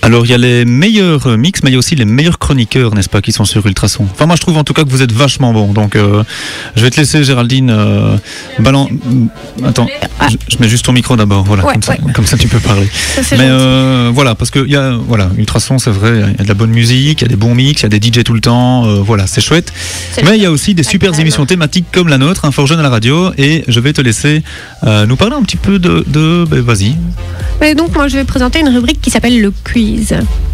Alors il y a les meilleurs mix, mais il y a aussi les meilleurs chroniqueurs, n'est-ce pas, qui sont sur Ultrason. Enfin moi je trouve en tout cas que vous êtes vachement bon. Donc je vais te laisser Géraldine Attends, je mets juste ton micro d'abord, voilà, Ouais, comme ça tu peux parler. Ça, mais voilà, parce que il y a Ultrason, c'est vrai, il y a de la bonne musique, il y a des bons mix, il y a des DJ tout le temps, voilà, c'est chouette. Mais il y a aussi des super émissions thématiques comme la nôtre, Fort Jeune à la radio, et je vais te laisser nous parler un petit peu vas-y. Et donc moi je vais présenter une rubrique qui s'appelle le quiz.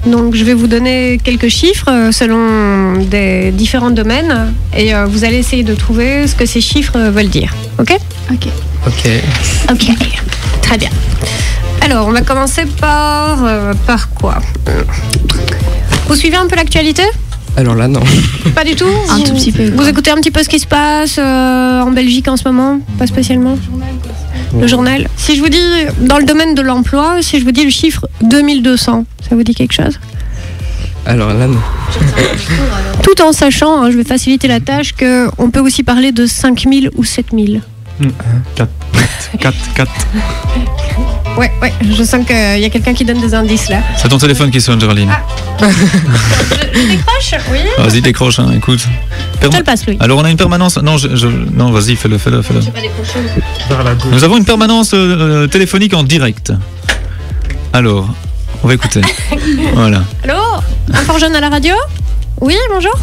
Donc je vais vous donner quelques chiffres selon des différents domaines et vous allez essayer de trouver ce que ces chiffres veulent dire. Ok ? Ok. Très bien. Alors on va commencer par quoi ? Vous suivez un peu l'actualité ? Alors là, non. Pas du tout ? Un tout petit peu. Vous écoutez un petit peu ce qui se passe en Belgique en ce moment ? Pas spécialement ? Le journal. Si je vous dis, dans le domaine de l'emploi, si je vous dis le chiffre 2200, ça vous dit quelque chose ? Alors là, non. Tout en sachant, je vais faciliter la tâche, qu'on peut aussi parler de 5000 ou 7000. 4. Ouais, je sens qu'il y a quelqu'un qui donne des indices là. C'est ton téléphone qui sonne, Géraldine. Je décroche ? Oui. Vas-y, décroche, écoute. Je te le passe, Louis. Alors on a une permanence. Non, vas-y, fais-le. Je vais pas décrocher. Nous avons une permanence téléphonique en direct. Alors, on va écouter. Voilà. Allô ? Fort Jeune à la radio ? Oui, bonjour ?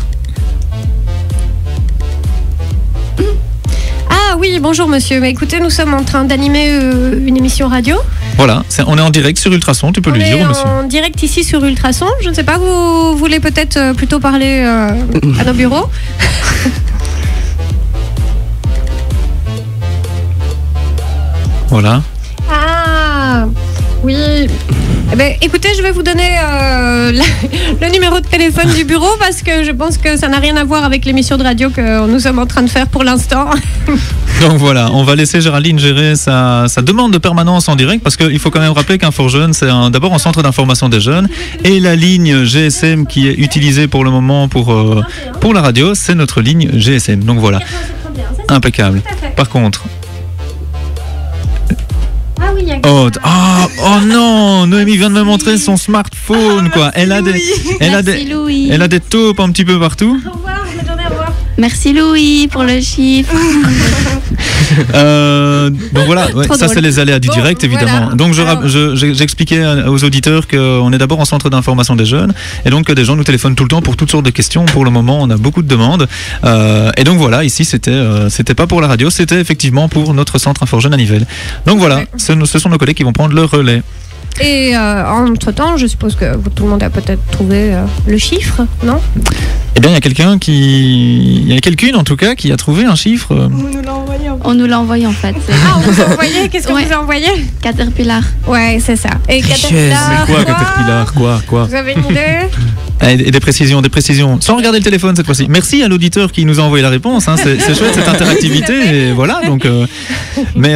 Ah oui, bonjour monsieur. Mais écoutez, nous sommes en train d'animer une émission radio. Voilà, on est en direct sur Ultrason, tu peux lui dire, monsieur. On est en direct ici sur Ultrason. Je ne sais pas, vous voulez peut-être plutôt parler à nos bureaux ? Voilà. Ah oui. Eh ben, écoutez, je vais vous donner le numéro de téléphone du bureau parce que je pense que ça n'a rien à voir avec l'émission de radio que nous sommes en train de faire pour l'instant. Donc voilà, on va laisser Géraldine gérer sa demande de permanence en direct parce qu'il faut quand même rappeler qu'un Fort Jeune, c'est d'abord un centre d'information des jeunes et la ligne GSM qui est utilisée pour le moment pour la radio, c'est notre ligne GSM. Donc voilà, impeccable. Par contre... Oh non, Noémie vient de me montrer son smartphone, quoi. Elle a des taupes un petit peu partout. Au revoir, bonne journée, au revoir. Merci Louis pour le chiffre. Donc voilà, ça c'est les aléas du direct évidemment. Voilà. Donc j'expliquais aux auditeurs qu'on est d'abord en centre d'information des jeunes et donc que des gens nous téléphonent tout le temps pour toutes sortes de questions. Pour le moment, on a beaucoup de demandes et donc voilà, ici c'était pas pour la radio, c'était effectivement pour notre centre Fort Jeune à Nivelles. Donc voilà, ce sont nos collègues qui vont prendre le relais. Et entre-temps, je suppose que tout le monde a peut-être trouvé le chiffre, non ? Eh bien, il y a quelqu'une en tout cas qui a trouvé un chiffre. On nous l'a envoyé en fait. Ah, on vous a envoyé ? Qu'est-ce qu'on vous a envoyé ? Caterpillar. Ouais, c'est ça. Et Caterpillar. Mais quoi, Caterpillar ? Quoi ? Vous avez une idée ? Et des précisions. Sans regarder le téléphone cette fois-ci. Merci à l'auditeur qui nous a envoyé la réponse. C'est chouette cette interactivité. Et voilà. Donc, mais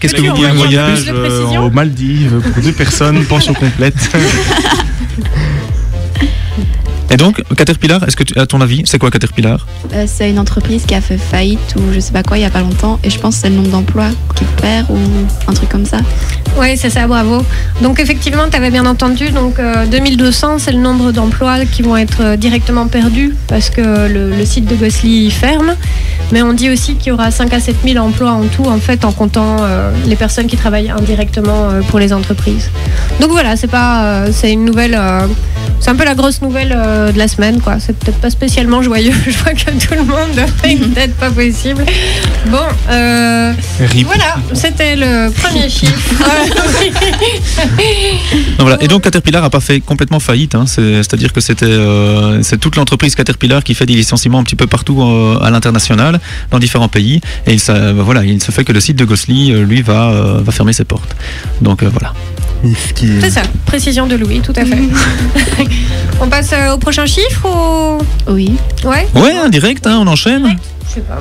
qu'est-ce que vous dites ? Un voyage aux Maldives pour 2 personnes, pension complète. Et donc, Caterpillar, est-ce que à ton avis, c'est quoi Caterpillar ? C'est une entreprise qui a fait faillite ou je sais pas quoi il y a pas longtemps et je pense que c'est le nombre d'emplois qui perd ou un truc comme ça. Oui, c'est ça, bravo. Donc effectivement, tu avais bien entendu, donc 2200, c'est le nombre d'emplois qui vont être directement perdus parce que le site de Gosselies ferme. Mais on dit aussi qu'il y aura 5 à 7 000 emplois en tout, en fait, en comptant les personnes qui travaillent indirectement pour les entreprises. Donc voilà, c'est une nouvelle... c'est un peu la grosse nouvelle de la semaine, quoi. C'est peut-être pas spécialement joyeux. Je vois que tout le monde fait peut-être pas possible. Bon, voilà, c'était le premier chiffre. Voilà. Et donc Caterpillar n'a pas fait complètement faillite. C'est-à-dire que c'est toute l'entreprise Caterpillar qui fait des licenciements un petit peu partout à l'international, dans différents pays. Et il se fait que le site de Gosselies, lui, va fermer ses portes. Donc voilà. C'est ça, précision de Louis, tout à fait. On passe au prochain chiffre ou... Oui. Ouais. Ouais, direct, on enchaîne. Je sais pas,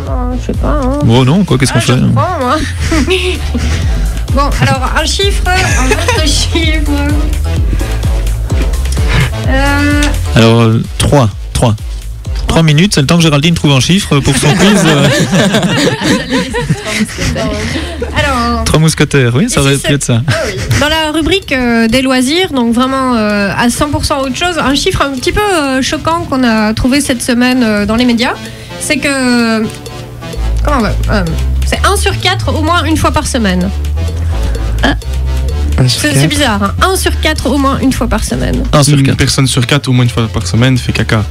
moi. Bon, non, quoi, qu'est-ce qu'on fait ? Je prends, moi. Bon, alors, un autre chiffre. Alors, 3. 3 minutes, c'est le temps que Géraldine trouve un chiffre pour son quiz. Alors, 3 mousquetaires, oui, ça Ici, aurait pu être ça. dans la rubrique des loisirs, donc vraiment à 100% autre chose, un chiffre un petit peu choquant qu'on a trouvé cette semaine dans les médias, c'est que c'est 1 sur 4 au moins une fois par semaine. C'est bizarre, hein. 1 sur 4 au moins une fois par semaine. 1 sur Une 4. personne sur 4 au moins une fois par semaine fait caca.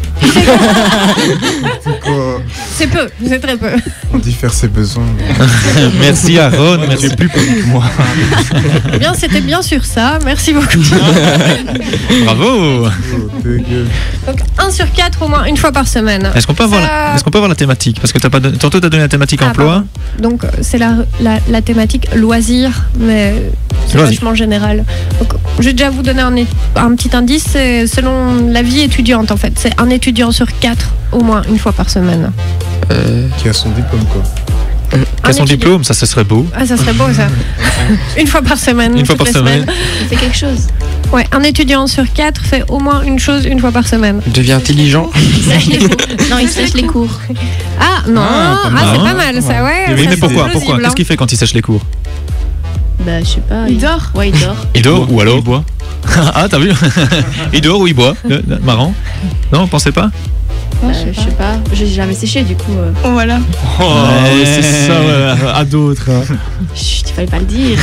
C'est peu, c'est très peu. On dit faire ses besoins. Merci Aaron, merci. C'est plus poli que moi. Eh bien, c'était bien sûr ça, merci beaucoup. Bravo. Oh, dégueu. Donc 1 sur 4 au moins une fois par semaine. Est-ce qu'on peut avoir, Ça- est-ce qu'on peut avoir la thématique? Parce que tantôt tu as donné la thématique Ah, emploi. Donc c'est la thématique loisirs, mais c'est Loisirs. vachement général. Donc, je vais déjà vous donner un petit indice, c'est selon la vie étudiante en fait. C'est un étudiant sur 4 au moins une fois par semaine. Qui a son diplôme, quoi. Quel son étudiant. diplôme? Ça, ce serait beau. Ah, ça serait beau ça. Une fois par semaine. Une fois toutes par les semaine. Il fait quelque chose. Ouais, un étudiant sur 4 fait au moins une chose une fois par semaine. Il devient intelligent. Non, il sèche les cours. Ah non, Ah, pas mal. c'est pas mal ça, ouais. Oui, ça, mais c'est pourquoi? plausible, Pourquoi? Qu'est-ce qu'il fait quand il sèche les cours? Bah, je sais pas. Il dort. Ouais, il dort. Il dort ou alors Il boit. Ah, t'as vu? Il dort ou il boit? Marrant. Non, pensez pas? Je sais pas. J'ai jamais séché, du coup. Voilà. Oh, Ouais. c'est ça, à d'autres. Chut, il fallait pas le dire.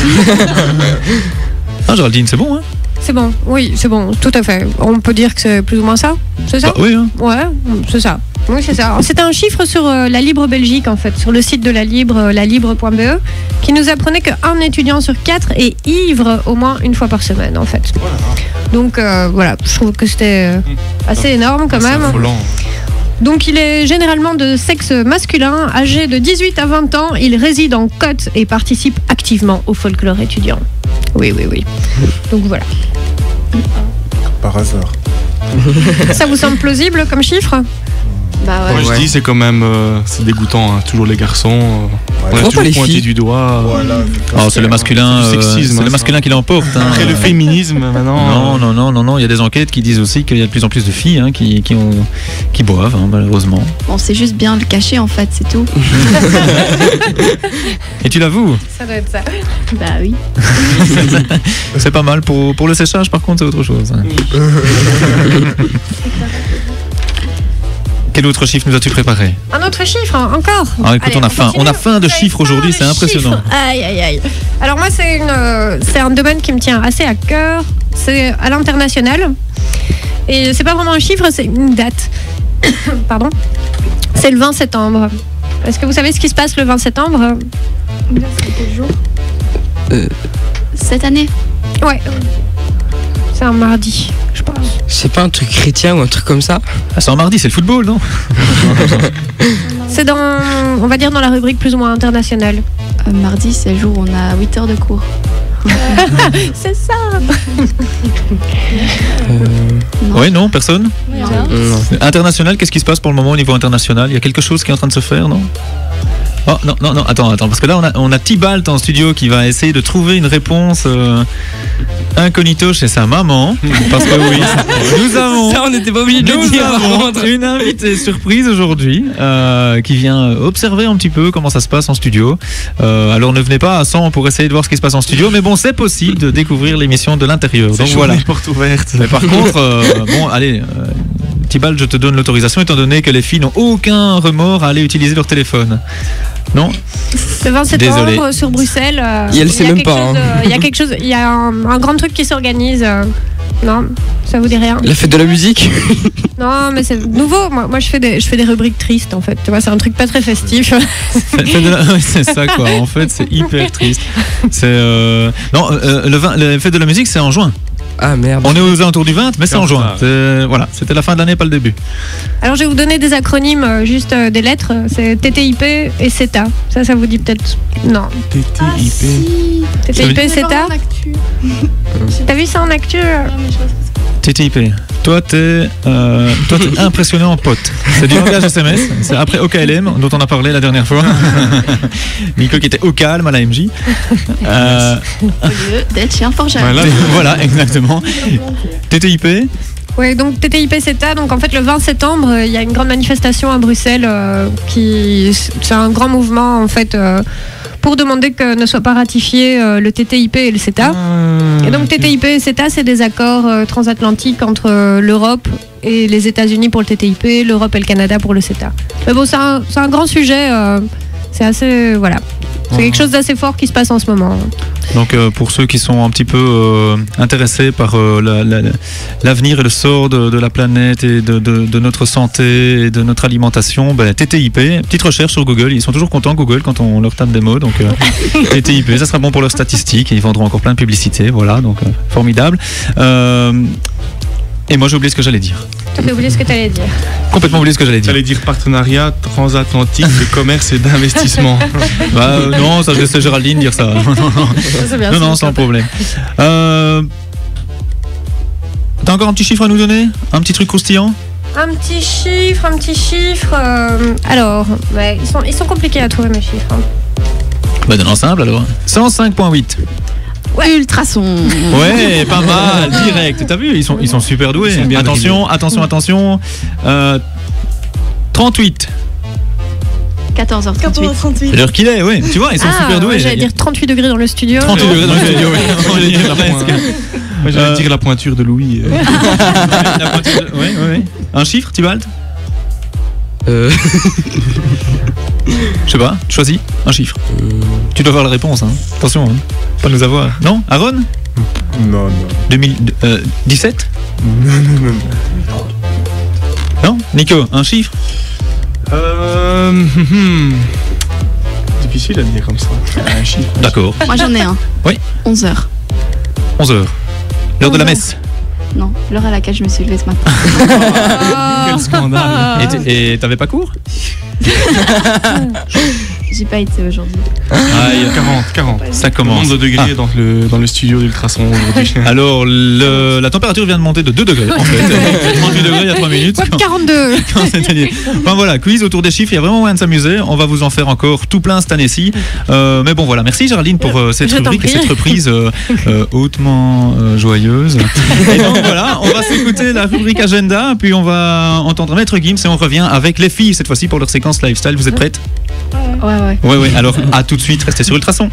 Ah, Géraldine, c'est bon, hein? C'est bon, oui, c'est bon, tout à fait. On peut dire que c'est plus ou moins ça, c'est ça? Bah, oui, hein. Ouais, c'est ça. Oui, c'est ça. Alors, c'était un chiffre sur la Libre Belgique, en fait, sur le site de la Libre, lalibre.be, qui nous apprenait qu'un étudiant sur 4 est ivre au moins une fois par semaine, en fait. Donc, voilà, je trouve que c'était assez énorme quand C'est même. affolant. Donc, il est généralement de sexe masculin, âgé de 18 à 20 ans. Il réside en Côte et participe activement au folklore étudiant. Oui, oui, oui. Donc, voilà. Par hasard. Ça vous semble plausible comme chiffre? Bah ouais. Moi, je dis, c'est quand même c'est dégoûtant. Hein. Toujours les garçons. On a Pourquoi toujours pas les pointé filles du doigt. Voilà. Oh, c'est le masculin, C'est du sexisme, c'est hein, le ça. masculin qui l'emporte. Hein. Après le féminisme, maintenant. Non. Il y a des enquêtes qui disent aussi qu'il y a de plus en plus de filles hein, qui boivent, hein, malheureusement. On sait juste bien le cacher, en fait, c'est tout. Et tu l'avoues? Ça doit être ça. Bah oui. C'est pas mal. Pour le séchage, par contre, c'est autre chose. hein. Quel autre chiffre nous as-tu préparé? Un autre chiffre, hein, encore. Ah, écoute, on a faim. continue. On a faim de Vous avez chiffres faim aujourd'hui, de c'est impressionnant. chiffres. Aïe, aïe, aïe. Alors moi, c'est un domaine qui me tient assez à cœur. C'est à l'international. Et c'est pas vraiment un chiffre, c'est une date. Pardon. C'est le 20 septembre. Est-ce que vous savez ce qui se passe le 20 septembre? Cette année. Ouais. C'est un mardi, je pense. C'est pas un truc chrétien ou un truc comme ça? Ah, c'est en mardi, c'est le football, non? C'est on va dire dans la rubrique plus ou moins internationale. Mardi, c'est le jour où on a 8 heures de cours. C'est ça. Oui, non, personne? Non. International, qu'est-ce qui se passe pour le moment au niveau international? Il y a quelque chose qui est en train de se faire, non? Oh, non, attends, parce que là, on a Tibalt en studio qui va essayer de trouver une réponse incognito chez sa maman. Parce que oui, nous avons... Ça, on n'était pas obligé de le Nous dire. avons une invitée surprise aujourd'hui qui vient observer un petit peu comment ça se passe en studio. Alors ne venez pas à 100 pour essayer de voir ce qui se passe en studio, mais bon, c'est possible de découvrir l'émission de l'intérieur. Donc voilà. Porte ouverte. Mais par contre, bon, allez, Tibalt, je te donne l'autorisation étant donné que les filles n'ont aucun remords à aller utiliser leur téléphone. Non? Le 20 septembre Désolé. sur Bruxelles. Et elle sait même quelque pas, chose, il y a quelque chose, il y a un grand truc qui s'organise. Non, ça vous dit rien? La fête de la musique. Non, mais c'est nouveau. Moi, je fais des rubriques tristes en fait. Tu vois, c'est un truc pas très festif. Oui, c'est ça quoi. En fait, c'est hyper triste. C'est non, le fête de la musique, c'est en juin. Ah merde. On est aux alentours du 20, mais c'est en C'est en juin. juin. Voilà, c'était la fin de l'année, pas le début. Alors, je vais vous donner des acronymes, juste des lettres. C'est TTIP et CETA. Ça vous dit peut-être? Non. TTIP. TTIP, CETA. T'as vu ça en actu? TTIP. Toi, t'es impressionné en pote. C'est du langage SMS. C'est après OKLM, dont on a parlé la dernière fois. Nico qui était au calme à la MJ. Au lieu d'être chez un forgeron. Voilà. Voilà, exactement. TTIP. Ouais, donc TTIP CETA, donc en fait le 20 septembre, il y a une grande manifestation à Bruxelles c'est un grand mouvement en fait pour demander que ne soit pas ratifié le TTIP et le CETA. Et donc TTIP et CETA, c'est des accords transatlantiques entre l'Europe et les États-Unis pour le TTIP, l'Europe et le Canada pour le CETA. Mais bon, c'est un grand sujet, c'est assez voilà. C'est quelque chose d'assez fort qui se passe en ce moment. Donc pour ceux qui sont un petit peu intéressés par l'avenir et le sort de la planète et de notre santé et de notre alimentation, TTIP, petite recherche sur Google, ils sont toujours contents Google quand on leur tape des mots, donc TTIP, ça sera bon pour leurs statistiques et ils vendront encore plein de publicités, voilà, donc formidable. Et moi j'ai oublié ce que j'allais dire. Tu as oublié ce que tu allais dire. Complètement oublié ce que j'allais dire. J'allais dire partenariat transatlantique de commerce et d'investissement. Non, ça je laisse Géraldine dire ça. Non, sans problème. T'as encore un petit chiffre à nous donner? Un petit truc croustillant? Un petit chiffre. Alors, ouais, ils sont compliqués à trouver mes chiffres. Donne-en simple alors. 105.8. Ouais. Ultrason. Ouais, pas mal, direct. T'as vu, ils sont super doués. Attention. 38. 14h38. C'est l'heure qu'il est, oui. Tu vois, ils sont super doués. J'allais dire 38 degrés dans le studio. 38 degrés dans le studio, oui. Moi, j'allais dire la pointure de Louis. Oui. Un chiffre, Tibalt? Je sais pas, choisis un chiffre. Tu dois avoir la réponse, hein. Attention, hein. Pas nous avoir. Non, Aaron? Non. 2017? Non. Non? Nico, un chiffre? Difficile à dire comme ça. Un chiffre. D'accord. Moi j'en ai un. Oui. 11h. 11h. L'heure de la messe. Non, l'heure à laquelle je me suis levée ce matin. Quel scandale. Et t'avais pas cours? J'ai pas été aujourd'hui. Aïe. 40. Ça commence. Nombre de degrés dans le studio d'Ultrason aujourd'hui. Alors, la température vient de monter de 2 degrés en fait. 38 degrés il y a 3 minutes. Web 42. Quand c'était dit. Enfin voilà, quiz autour des chiffres, il y a vraiment moyen de s'amuser. On va vous en faire encore tout plein cette année-ci. Mais bon voilà, merci Géraldine pour cette rubrique et cette reprise hautement joyeuse. Et donc voilà, on va s'écouter la rubrique agenda, puis on va entendre Maître Gims et on revient avec les filles cette fois-ci pour leur séquence lifestyle. Vous êtes prêtes? Ouais. Ouais. Alors à tout de suite, restez sur Ultrason.